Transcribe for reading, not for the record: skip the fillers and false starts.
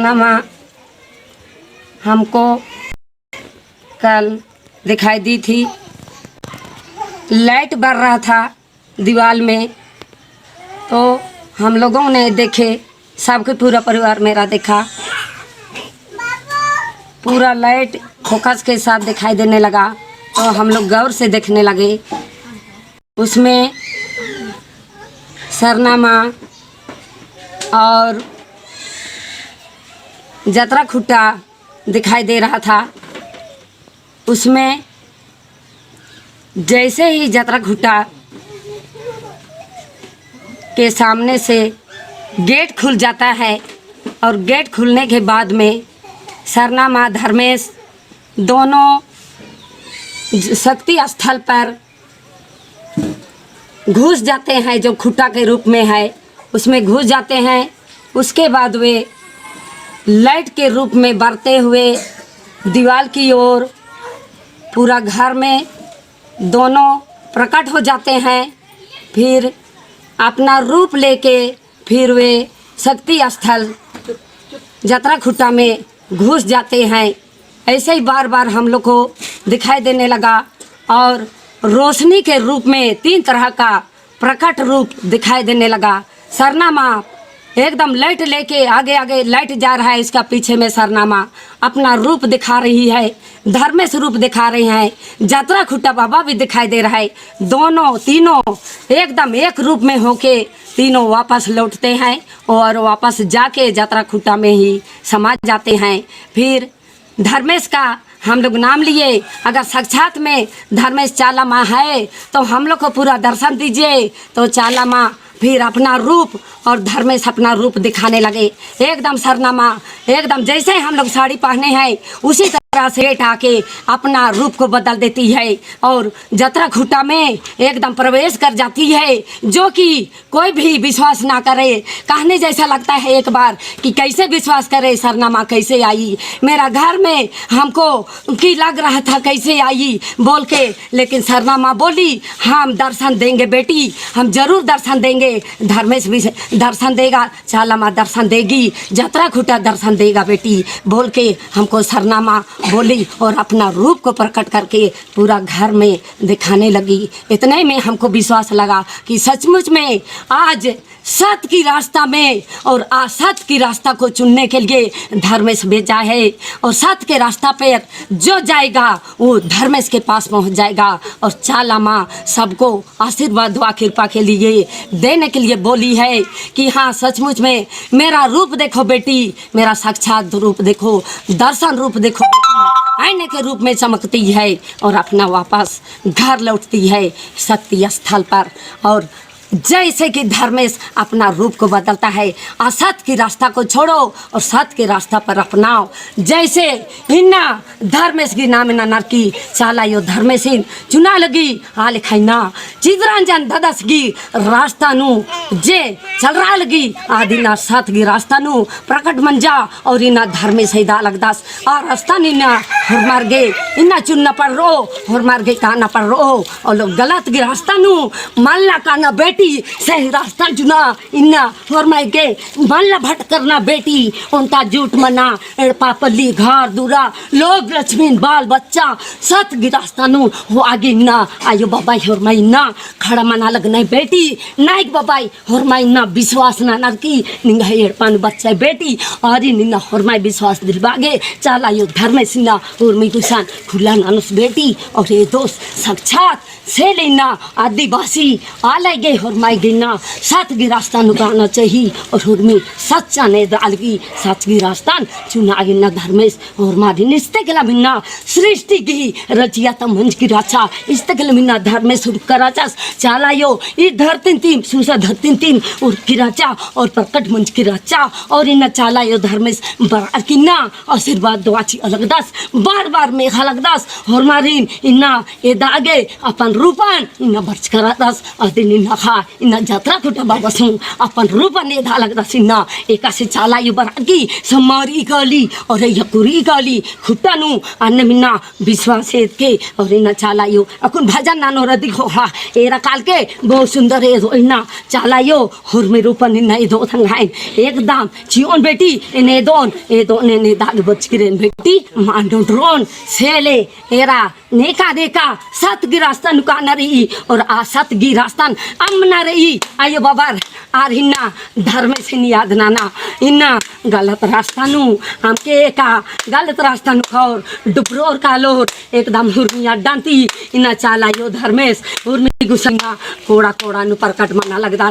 सरना माँ हमको कल दिखाई दी थी। लाइट बर रहा था दीवार में, तो हम लोगों ने देखे, सबके पूरा परिवार मेरा देखा। पूरा लाइट फोकस के साथ दिखाई देने लगा, तो हम लोग गौर से देखने लगे। उसमें सरना माँ और जतरा खुट्टा दिखाई दे रहा था। उसमें जैसे ही जतरा खुट्टा के सामने से गेट खुल जाता है और गेट खुलने के बाद में सरना माँ धर्मेश दोनों शक्ति स्थल पर घुस जाते हैं, जो खुट्टा के रूप में है उसमें घुस जाते हैं। उसके बाद वे लाइट के रूप में बढ़ते हुए दीवार की ओर पूरा घर में दोनों प्रकट हो जाते हैं। फिर अपना रूप लेके फिर वे शक्ति स्थल जतरा खुट्टा में घुस जाते हैं। ऐसे ही बार बार हम लोग को दिखाई देने लगा और रोशनी के रूप में 3 तरह का प्रकट रूप दिखाई देने लगा। सरना माँ एकदम लाइट लेके आगे आगे लाइट जा रहा है, इसका पीछे में सरना माँ अपना रूप दिखा रही है, धर्मेश रूप दिखा रही हैं। जतरा खुट्टा बाबा भी दिखाई दे रहा है। दोनों तीनों एकदम एक रूप में होके तीनों वापस लौटते हैं और वापस जाके जतरा खुट्टा में ही समा जाते हैं। फिर धर्मेश का हम लोग नाम लिए, अगर साक्षात में धर्मेश चाला माँ है तो हम लोग को पूरा दर्शन दीजिए। तो चाला माँ फिर अपना रूप और धर्मेश अपना रूप दिखाने लगे। एकदम सरना माँ एकदम जैसे हम लोग साड़ी पहने हैं उसी तरह से आके अपना रूप को बदल देती है और जतरा खुट्टा में एकदम प्रवेश कर जाती है, जो कि कोई भी विश्वास ना करे। कहने जैसा लगता है एक बार कि कैसे विश्वास करे सरना माँ कैसे आई मेरा घर में, हमको कि लग रहा था कैसे आई बोल के। लेकिन सरना माँ बोली हम दर्शन देंगे बेटी, हम जरूर दर्शन देंगे। धर्मेश भी दर्शन देगा, चाला माँ दर्शन देगी, जतरा खुट्टा दर्शन देगा बेटी बोल के हमको सरना माँ बोली और अपना रूप को प्रकट करके पूरा घर में दिखाने लगी। इतने में हमको विश्वास लगा कि सचमुच में आज सत्य की रास्ता में और असत्य की रास्ता को चुनने के लिए धर्मेश भेजा है। और सत्य के रास्ता पर जो जाएगा वो धर्मेश के पास पहुंच जाएगा। और चाला माँ सबको आशीर्वाद दुआ कृपा के लिए देने के लिए बोली है कि हाँ सचमुच में मेरा रूप देखो बेटी, मेरा साक्षात रूप देखो, दर्शन रूप देखो बेटी, आईने के रूप में चमकती है और अपना वापस घर लौटती है शक्ति स्थल पर। और जैसे कि धर्मेश अपना रूप को बदलता है, असत्य की रास्ता को छोड़ो और सत्य के रास्ता पर अपनाओ। जैसे इन्ना धर्मेश की नाम ना नरकी चाला यो धर्मेश चुना लगी आ लिखाई ना चिदरंजन ददस की रास्ता नु जे चल रहा लगी आदि ना सत्य की रास्ता नु प्रकट मन जा और इना धर्मेश है दा लगदास आ रास्ता निना हर मार गए इन्ना चुनना पड़ रो हर मार गए कहना पड़ रो और लोग गलत की रास्ता नु मानना कहना बेटी सही रास्ता चुना इन्ना और मैं के मानला भट करना बेटी उनका झूठ मना पापली घर दूरा लोग लक्ष्मी बाल बच्चा सत की रास्ता नु वो आगे ना आयो बाबा और मैं ना खड़ा मना लगना बेटी नाइक बाबा और मैं ना विश्वास ना नरकी निंगा हेड़पान बच्चा बेटी और निन्ना और मैं विश्वास दिलवागे चाला यो धर्मेश ना और मैं कुसान खुला नानुस बेटी और ये दोस्त साक्षात से लेना आदिवासी आले गए और मैं गिना सत की रास्ता नुकाना चाहिए और हुर्मी सच्चा ने डाल की सच की रास्ता चुना गिना धर्मेश और मारी निस्ते के मिन्ना सृष्टि की रचिया तम मंच की राचा इस्ते के मिन्ना धर्मेश कराचा चाला यो ये धरती तीन सुसा धरती तीन और की राचा और प्रकट मंच की राचा और इन्ना चाला यो धर्मेश बार किन्ना आशीर्वाद दुआची अलगदास बार बार में अलगदास और मारी इन्ना ये दागे अपन रूपन इन्ना बर्च करादास आदि निन्ना खा इन जत्रा खुटा बाबा सुन अपन रूप ने धा लगदा सिन्ना एक से चाला यु बरागी समारी गली और यकुरी गली खुटा नु अन्न मिन्ना विश्वास के और इन चाला यु अकुन भजन नानो रदी हो हा एरा काल के बहुत सुंदर है इना चाला यो हुर में रूप नि नहीं दो थंगाइन एकदम जीवन बेटी ने दोन ने दाग बचकिरेन बेटी मांडो ड्रोन सेले एरा नेका देखा सत गिरास्तन का नरी और आ सत गिरास्तन अमना रही आयो बाबर आर हिन्ना धर्म से याद नाना इन्ना गलत रास्ता नु हमके का गलत रास्ता नु खौर डुबरोर कालोर एकदम हुरमिया डांती इना चाला यो धर्मेश हुरमी गुसंगा कोड़ा कोड़ा नु परकट मना लगदा